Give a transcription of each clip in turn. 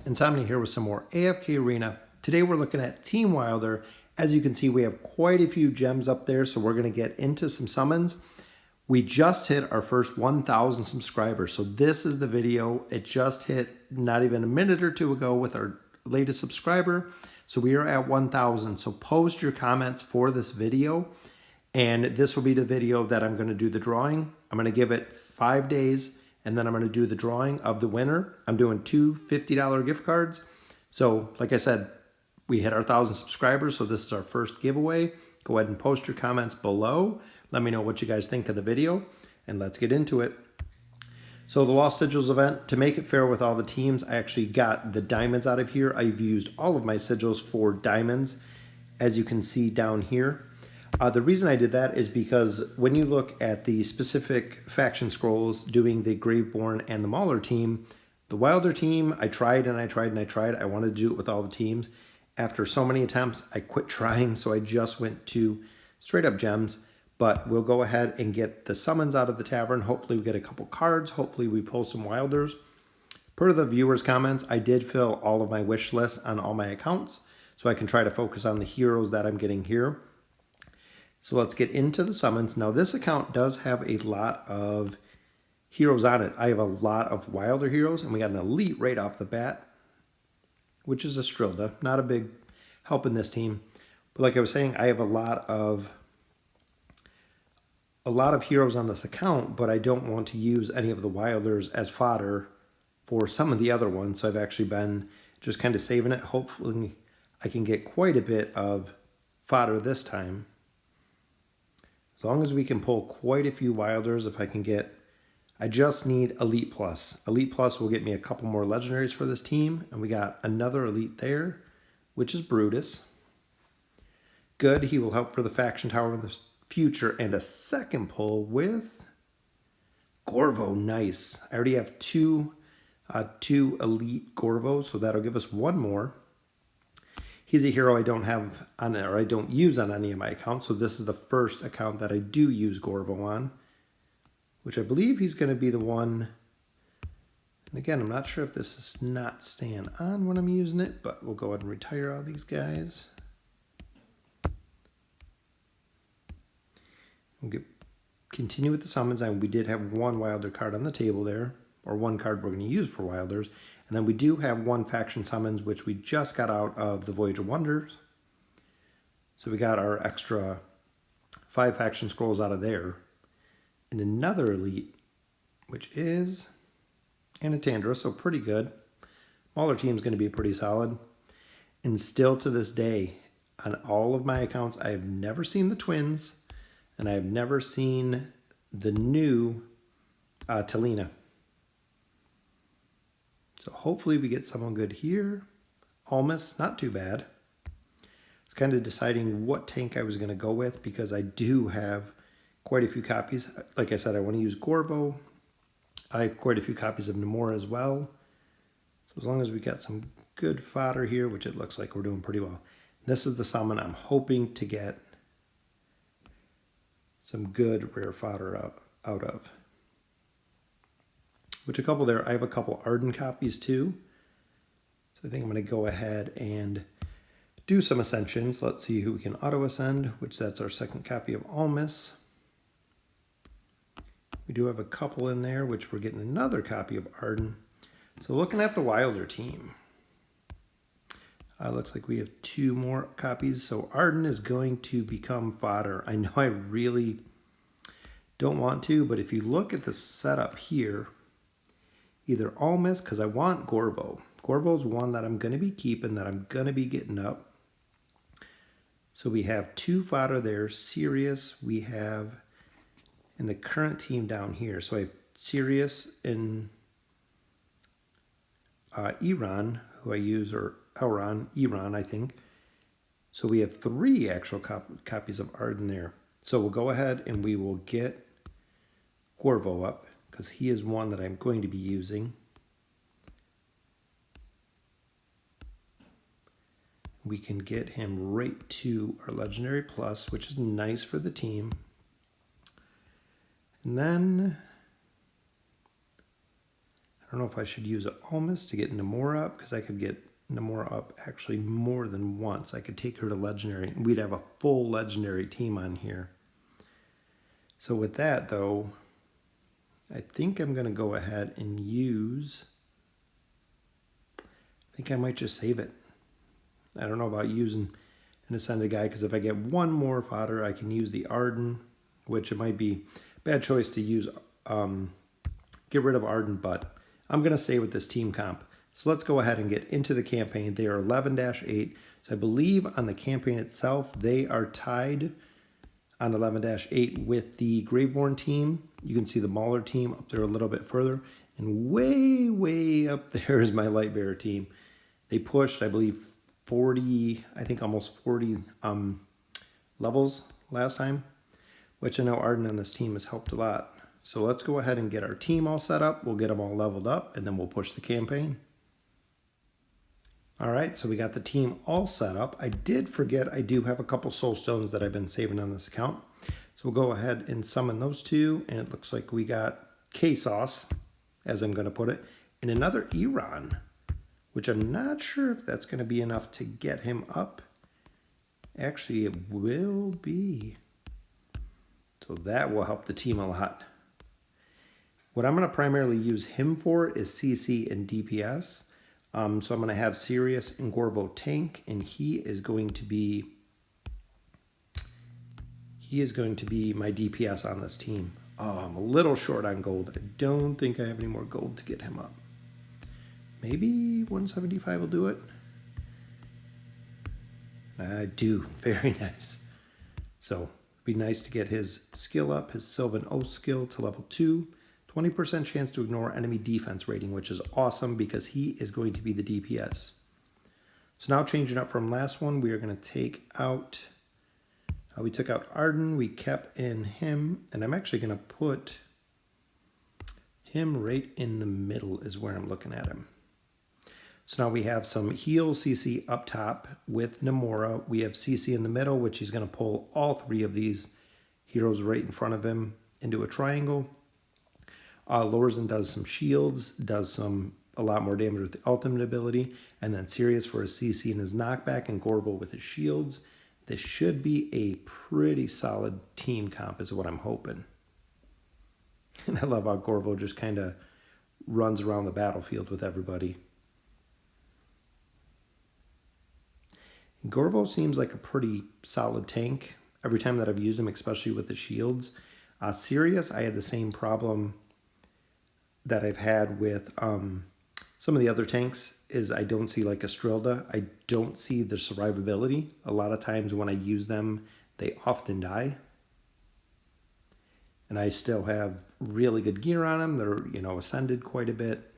Insomnia here with some more AFK Arena. Today we're looking at Team Wilder. As you can see, we have quite a few gems up there, so we're going to get into some summons. We just hit our first 1,000 subscribers, so this is the video. It just hit not even a minute or two ago with our latest subscriber. So we are at 1,000, so post your comments for this video, and this will be the video that I'm going to do the drawing. I'm going to give it 5 days, and then I'm going to do the drawing of the winner. I'm doing two $50 gift cards. So like I said, we hit our 1,000 subscribers, so this is our first giveaway. Go ahead and post your comments below. Let me know what you guys think of the video, and let's get into it. So the Lost Sigils event, to make it fair with all the teams, I actually got the diamonds out of here. I've used all of my sigils for diamonds, as you can see down here. The reason I did that is because when you look at the specific faction scrolls doing the Graveborn and the Mauler team, the Wilder team, I tried and I tried and I tried. I wanted to do it with all the teams. After so many attempts, I quit trying, so I just went to straight up gems. But we'll go ahead and get the summons out of the tavern. Hopefully we get a couple cards. Hopefully we pull some Wilders. Per the viewers' comments, I did fill all of my wish lists on all my accounts, so I can try to focus on the heroes that I'm getting here. So let's get into the summons. Now this account does have a lot of heroes on it. I have a lot of Wilder heroes, and we got an elite right off the bat, which is a Strilda. Not a big help in this team. But like I was saying, I have a lot of heroes on this account, but I don't want to use any of the Wilders as fodder for some of the other ones. So I've actually been just kind of saving it. Hopefully I can get quite a bit of fodder this time. As long as we can pull quite a few Wilders, if I can get, I just need Elite Plus. Elite Plus will get me a couple more legendaries for this team, and we got another Elite there, which is Brutus. Good, he will help for the faction tower in the future, and a second pull with Gorvo. Nice. I already have two Elite Gorvos, so that'll give us one more. He's a hero I don't have on, or I don't use on any of my accounts, so this is the first account that I do use Gorvo on, which I believe he's going to be the one. And again, I'm not sure if this is not staying on when I'm using it, but we'll go ahead and retire all these guys. We'll continue with the summons, and we did have one Wilder card on the table there, or one card we're going to use for Wilders. And then we do have one faction summons, which we just got out of the Voyage of Wonders. So we got our extra 5 faction scrolls out of there. And another elite, which is Anatandra, so pretty good. Mauler team is going to be pretty solid. And still to this day, on all of my accounts, I have never seen the twins, and I have never seen the new Talina. So hopefully we get someone good here. Almas, not too bad. I was kind of deciding what tank I was going to go with, because I do have quite a few copies. Like I said, I want to use Gorvo. I have quite a few copies of Mora as well. So as long as we got some good fodder here, which it looks like we're doing pretty well. This is the summon I'm hoping to get some good rare fodder out of. Which a couple there, I have a couple Arden copies too. So I think I'm going to go ahead and do some ascensions. Let's see who we can auto ascend, which that's our second copy of Almas. We do have a couple in there, which we're getting another copy of Arden. So looking at the Wilder team, looks like we have 2 more copies. So Arden is going to become fodder. I know I really don't want to, but if you look at the setup here, either Almas, because I want Gorvo. Gorvo's one that I'm going to be keeping, that I'm going to be getting up. So we have 2 fodder there. Sirius, we have in the current team down here. So I have Sirius and Iran, who I use, or Iran, I think. So we have 3 actual copies of Arden there. So we'll go ahead and we will get Gorvo up, because he is one that I'm going to be using. We can get him right to our Legendary Plus, which is nice for the team. And then, I don't know if I should use Almas to get Mora up, because I could get Mora up actually more than once. I could take her to Legendary, and we'd have a full Legendary team on here. So with that, though, I think I'm going to go ahead and use... I think I might just save it. I don't know about using an Ascended guy, because if I get one more fodder, I can use the Arden, which it might be a bad choice to use, get rid of Arden, but I'm going to stay with this team comp. So let's go ahead and get into the campaign. They are 11-8. So I believe on the campaign itself, they are tied on 11-8 with the Graveborn team. You can see the Mauler team up there a little bit further. And way, way up there is my Lightbearer team. They pushed, I believe, 40, I think almost 40 levels last time, which I know Arden on this team has helped a lot. So let's go ahead and get our team all set up. We'll get them all leveled up, and then we'll push the campaign. All right, so we got the team all set up. I did forget I do have a couple soul stones that I've been saving on this account. So we'll go ahead and summon those two, and it looks like we got K-Sauce, as I'm going to put it, and another Iran, which I'm not sure if that's going to be enough to get him up. Actually, it will be. So that will help the team a lot. What I'm going to primarily use him for is CC and DPS. So I'm going to have Sirius and Gorvo tank, and he is going to be my DPS on this team. Oh, I'm a little short on gold. I don't think I have any more gold to get him up. Maybe 175 will do it. I do. Very nice. So it'd be nice to get his skill up, his Sylvan Oath skill to level 2. 20% chance to ignore enemy defense rating, which is awesome because he is going to be the DPS. So now changing up from last one, we are going to take out, we took out Arden, we kept in him, and I'm actually going to put him right in the middle is where I'm looking at him. So now we have some heal CC up top with Mora. We have CC in the middle, which he's going to pull all three of these heroes right in front of him into a triangle. Lorzen does some shields, does a lot more damage with the ultimate ability, and then Sirius for his CC and his knockback, and Gorbo with his shields. This should be a pretty solid team comp is what I'm hoping. And I love how Gorbo just kind of runs around the battlefield with everybody. Gorvo seems like a pretty solid tank every time that I've used him, especially with the shields. Sirius, I had the same problem that I've had with some of the other tanks, is I don't see like a Strilda. I don't see the survivability. A lot of times when I use them, they often die. And I still have really good gear on them. They're, ascended quite a bit.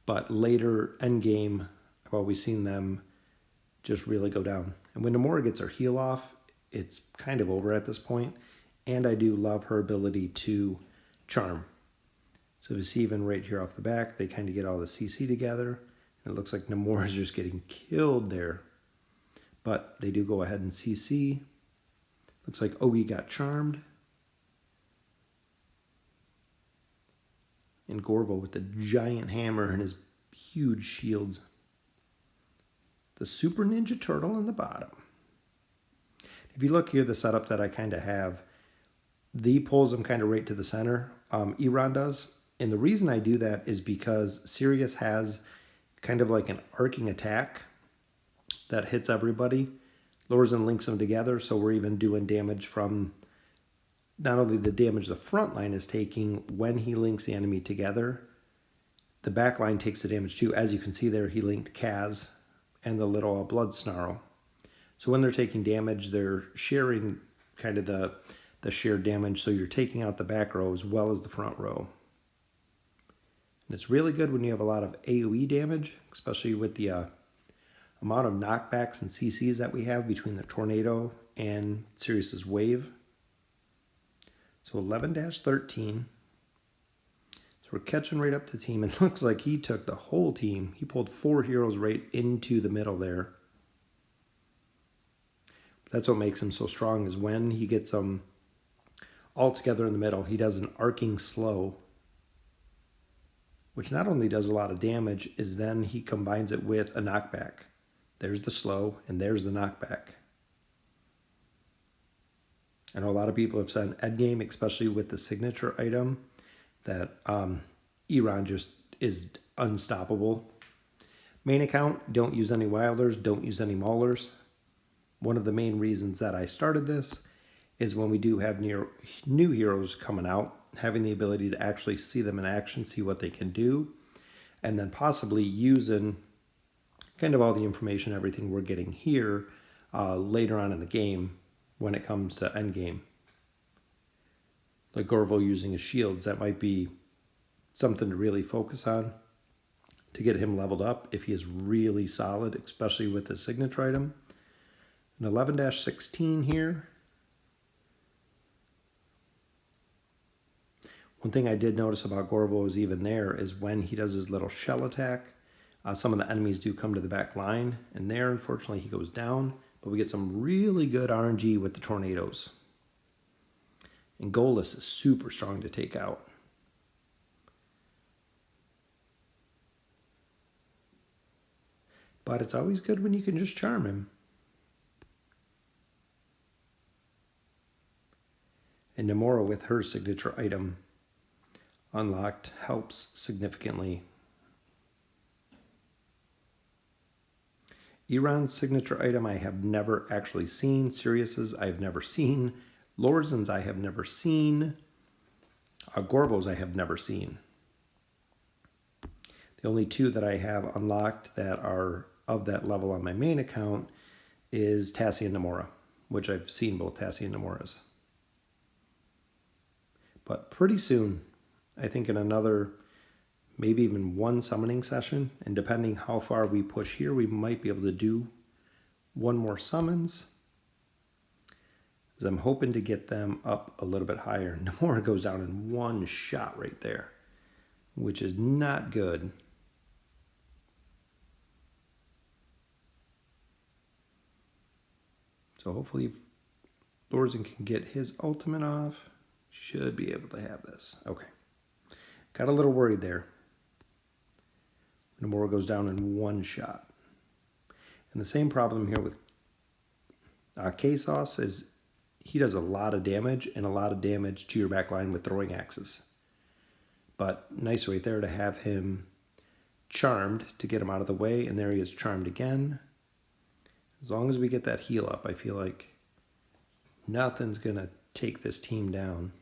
But later endgame, I've always seen them just really go down. And when Mora gets her heal off, it's kind of over at this point. And I do love her ability to charm. So you see even right here off the back, they kind of get all the CC together. And it looks like Mora is just getting killed there. But they do go ahead and CC. Looks like Ogi got charmed. And Gorvo with the giant hammer and his huge shields. The Super Ninja Turtle in the bottom. If you look here, the setup that I kind of have, the pulls them kind of right to the center. Iran does. And the reason I do that is because Sirius has kind of like an arcing attack that hits everybody. Lorzen links them together, so we're even doing damage from not only the damage the front line is taking when he links the enemy together, the back line takes the damage too. As you can see there, he linked Kaz and the little blood snarl. So when they're taking damage, they're sharing kind of the shared damage, so you're taking out the back row as well as the front row. And it's really good when you have a lot of AoE damage, especially with the amount of knockbacks and CCs that we have between the Tornado and Sirius's Wave. So 11-13. So we're catching right up to the team. It looks like he took the whole team. He pulled 4 heroes right into the middle there. That's what makes him so strong, is when he gets them all together in the middle, he does an arcing slow. which not only does a lot of damage, is then he combines it with a knockback. There's the slow, and there's the knockback. I know a lot of people have said endgame, especially with the signature item, that Iran just is unstoppable. Main account, don't use any Wilders, don't use any Maulers. One of the main reasons that I started this is when we do have new heroes coming out, having the ability to actually see them in action, see what they can do, and then possibly using kind of all the information, everything we're getting here later on in the game when it comes to endgame. Like Gorvo using his shields, that might be something to really focus on to get him leveled up if he is really solid, especially with his signature item. An 11-16 here. One thing I did notice about Gorvo is even there is when he does his little shell attack, some of the enemies do come to the back line, and there, unfortunately, he goes down, but we get some really good RNG with the tornadoes. And Golas is super strong to take out. But it's always good when you can just charm him. And Mora with her signature item unlocked helps significantly. Iran's signature item I have never actually seen. Sirius's I have never seen. Lorzen's I have never seen. Gorvo's I have never seen. The only two that I have unlocked that are of that level on my main account is Tassie and Mora, which I've seen both Tassie and Mora's. But pretty soon, I think in another, maybe even one summoning session, and depending how far we push here, we might be able to do one more summons. Because I'm hoping to get them up a little bit higher. Mora goes down in one shot right there, which is not good. So hopefully if Lorzen can get his ultimate off, should be able to have this. Okay. Got a little worried there. Mora goes down in one shot. And the same problem here with K-Sauce is he does a lot of damage and a lot of damage to your back line with throwing axes. But nice right there to have him charmed to get him out of the way. And there he is charmed again. As long as we get that heal up, I feel like nothing's going to take this team down.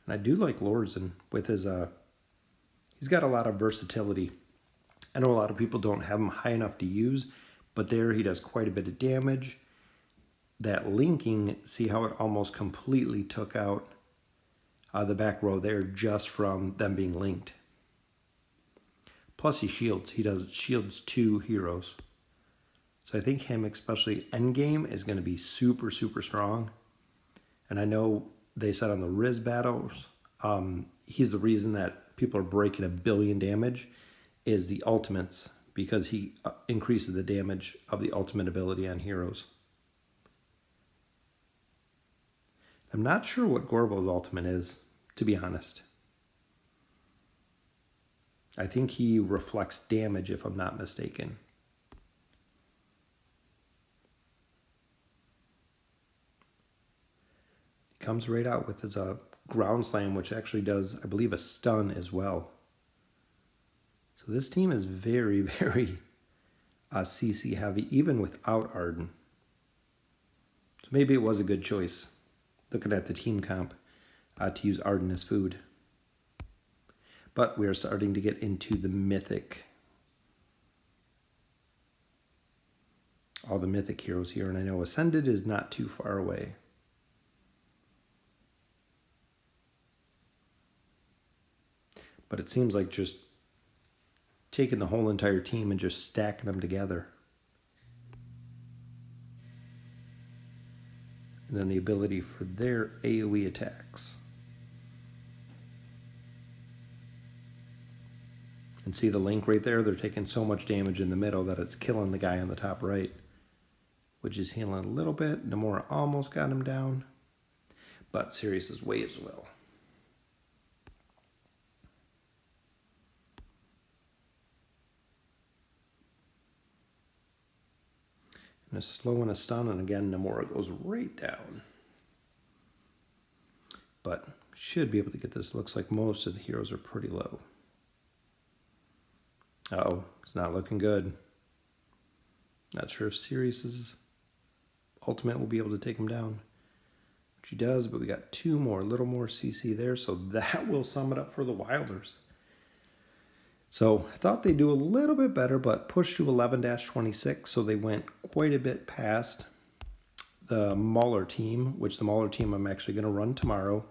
And I do like Lorzen with his, he's got a lot of versatility. I know a lot of people don't have him high enough to use, but there he does quite a bit of damage. That linking, see how it almost completely took out the back row there just from them being linked. Plus he shields. He does shields 2 heroes. So I think him, especially endgame, is going to be super, super strong. And I know they said on the Riz battles, he's the reason that people are breaking 1 billion damage is the ultimates, because he increases the damage of the ultimate ability on heroes. I'm not sure what Gorvo's ultimate is, to be honest. I think he reflects damage, if I'm not mistaken. He comes right out with his ground slam, which actually does, I believe, a stun as well. So this team is very, very CC heavy, even without Arden. So maybe it was a good choice, looking at the team comp, to use Arden as food. But we are starting to get into the mythic. All the mythic heroes here, and I know Ascended is not too far away. But it seems like just taking the whole entire team and just stacking them together. And then the ability for their AoE attacks. And see the link right there? They're taking so much damage in the middle that it's killing the guy on the top right. which is healing a little bit. Mora almost got him down, but Sirius's waves will. And a slow and a stun, and again, Mora goes right down. But should be able to get this. Looks like most of the heroes are pretty low. Uh-oh, it's not looking good. Not sure if Sirius's ultimate will be able to take him down. Which he does, but we got two more, a little more CC there, so that will sum it up for the Wilders. So I thought they'd do a little bit better, but pushed to 11-26, so they went quite a bit past the Mauler team, which the Mauler team I'm actually going to run tomorrow.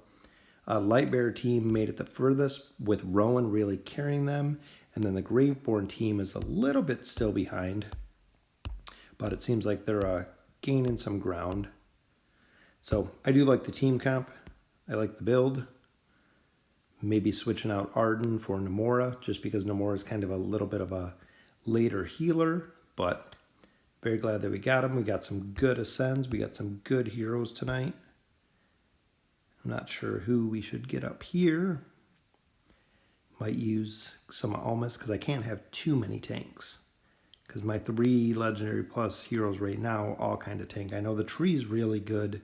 Lightbearer team made it the furthest with Rowan really carrying them, and then the Graveborn team is a little bit still behind, but it seems like they're gaining some ground. So I do like the team comp. I like the build. Maybe switching out Arden for Mora, just because Mora is kind of a little bit of a later healer, but very glad that we got him. We got some good ascends. We got some good heroes tonight. I'm not sure who we should get up here. Might use some Almas because I can't have too many tanks. Because my 3 Legendary Plus heroes right now all kind of tank. I know the tree's really good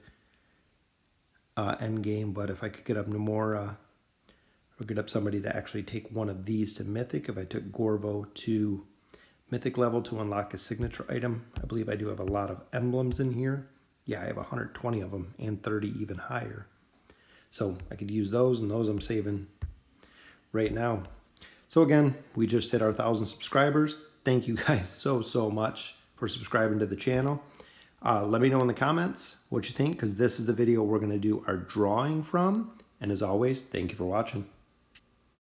end game, but if I could get up Mora or get up somebody to actually take one of these to Mythic, if I took Gorvo to Mythic level to unlock a signature item, I believe I do have a lot of emblems in here. Yeah, I have 120 of them and 30 even higher. So I could use those, and those I'm saving right now. So again, we just hit our 1,000 subscribers. Thank you guys so much for subscribing to the channel. Let me know in the comments what you think, because this is the video we're going to do our drawing from. And as always, thank you for watching.